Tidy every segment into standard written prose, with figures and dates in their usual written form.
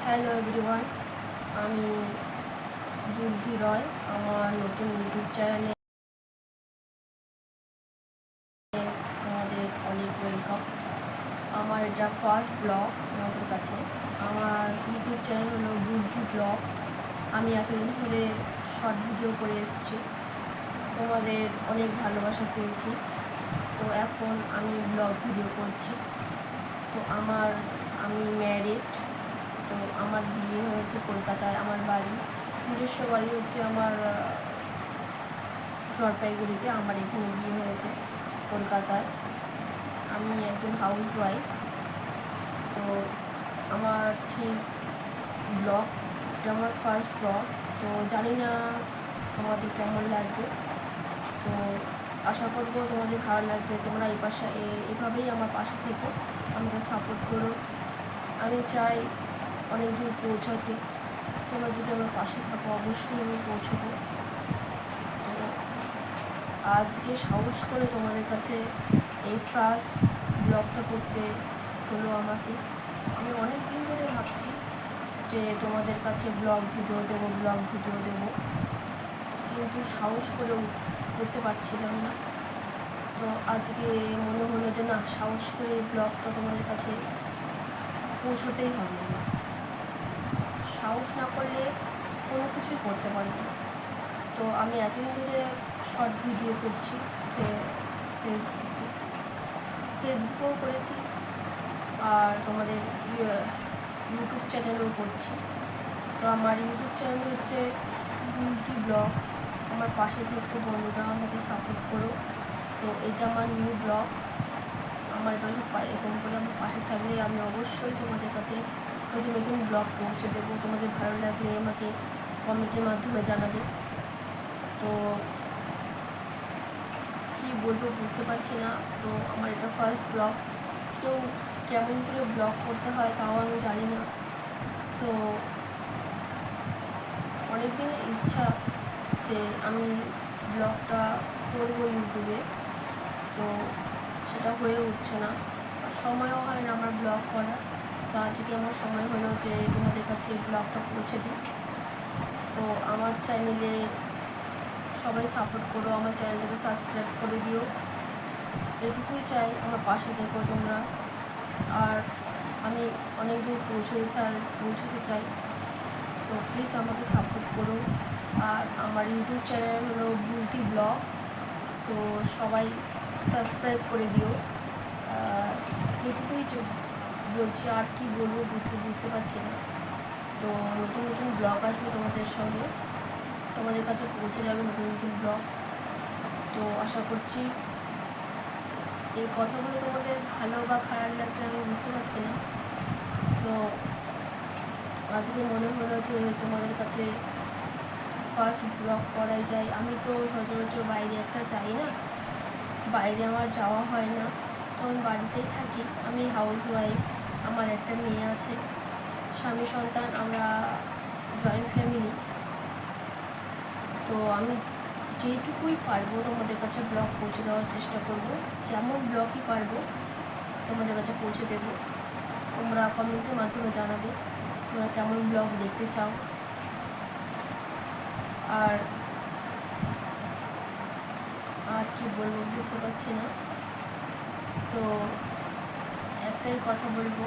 Hello everyone, আমি বুদ্ধি রয়। আমার নতুন ইউটিউব চ্যানেলে তোমাদের অনেক ওয়েলকাম। আমার এটা ফার্স্ট ব্লগ তোমাদের কাছে। আমার ইউটিউব চ্যানেল হলো বুদ্ধি ব্লগ। আমি এতদিন ধরে শর্ট ভিডিও করে এসেছি, তোমাদের অনেক ভালোবাসা পেয়েছি। তো এখন আমি ব্লগ ভিডিও করছি। তো আমি ম্যারিড। তো আমার বিয়ে হয়েছে কলকাতায়। আমার বাড়ি, নিজস্ব বাড়ি হচ্ছে আমার জলপাইগুড়িতে। আমার এখানে বিয়ে হয়েছে কলকাতায়। আমি একজন হাউস ওয়াইফ। তো আমার ঠিক ব্লগ, এটা আমার ফার্স্ট ব্লগ। তো জানি না তোমাদের কেমন লাগবে। তো আশা করবো তোমাদের ভালো লাগবে। তোমরা এভাবেই আমার পাশে থেকো, আমাকে সাপোর্ট করো। আমি চাই অনেক দূর পৌঁছাতে। তোমরা যদি আমার পাশে থাকো, অবশ্যই আমি পৌঁছবো। তো আজকে সাহস করে তোমাদের কাছে এই ফার্স্ট ব্লগটা করতে হলো আমাকে। আমি অনেক দিন ধরে ভাবছি যে তোমাদের কাছে ব্লগ ভিডিও দেবো, কিন্তু সাহস করে করতে পারছিলাম না। তো আজকে মনে হলো যে না, সাহস করে ব্লগটা তোমাদের কাছে পৌঁছতেই হবে। সাহস না করলে কোনো কিছুই করতে পারি না। তো আমি এতদিন ধরে শর্ট ভিডিও করছি, ফেসবুকেও করেছি, আর তোমাদের ইউটিউব চ্যানেলেও করছি। তো আমার ইউটিউব চ্যানেল হচ্ছে বুদ্ধি ব্লগ। আমার পাশে থেকে বন্ধুরা আমাকে সাপোর্ট করো। তো এটা আমার নিউ ব্লগ। আমার এরকম করে আমার পাশে থাকলে আমি অবশ্যই তোমাদের কাছে নতুন নতুন ব্লগ পৌঁছে দেবো। তোমাদের ভালো লাগলে আমাকে কমেন্টের মাধ্যমে জানাবে। তো কী বলবো বুঝতে পারছি না। তো আমার এটা ফার্স্ট ব্লগ। কেউ কেমন করে ব্লগ করতে হয় তাও আমি জানি না। তো অনেকদিনের ইচ্ছা যে আমি ব্লগটা করবো ইউটিউবে, তো সেটা হয়ে উঠছে না, আর সময়ও হয় না আমার ব্লগ করা। তো আজকে আমার সময় হলো যে তোমাদের কাছে ব্লগটা পৌঁছে দিই। তো আমার চ্যানেলে সবাই সাপোর্ট করো, আমার চ্যানেলটাকে সাবস্ক্রাইব করে দিও। এটুকুই চাই, আমার পাশে থেকো তোমরা। আর আমি অনেক দূর পৌঁছতে চাই। তো প্লিজ আমাকে সাপোর্ট করো। আর আমার ইউটিউব চ্যানেল হলো বিউটি ব্লগ। তো সবাই সাবস্ক্রাইব করে দিও। এটুকুই বলছি, আর কি বলবো বুঝতে পারছি না। তো নতুন নতুন ব্লগ আসবে তোমাদের সঙ্গে, তোমাদের কাছে পৌঁছে যাবে নতুন নতুন ব্লগ। তো আশা করছি এই কথাগুলো তোমাদের ভালো বা খারাপ লাগবে আমি বুঝতে পারছি না। তো আজকে মনে হলো যে তোমাদের কাছে ফার্স্ট ব্লগ করাই যায়। আমি তো সচরাচর বাইরে যাই না, বাইরে আমার যাওয়া হয় না, তখন বাড়িতেই থাকি। আমি হাউস ওয়াইফ। আমার একটা মেয়ে আছে, স্বামী সন্তান, আমরা জয়েন্ট ফ্যামিলি। তো আমি যেটুকুই পারবো তোমাদের কাছে ব্লগ পৌঁছে দেওয়ার চেষ্টা করব। যেমন ব্লগই পারবো তোমাদের কাছে পৌঁছে দেব। তোমরা কমেন্টের মাধ্যমে জানাবে তোমরা কেমন ব্লগ দেখতে চাও। আর কি বলবো বুঝতে পারছি না। সো একটাই কথা বলবো,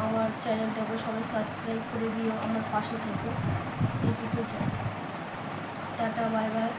আমার চ্যানেলটাকে সবাই সাবস্ক্রাইব করে দিও, আমার পাশে থেকো। এইটুকু চাই। Tata, bye bye.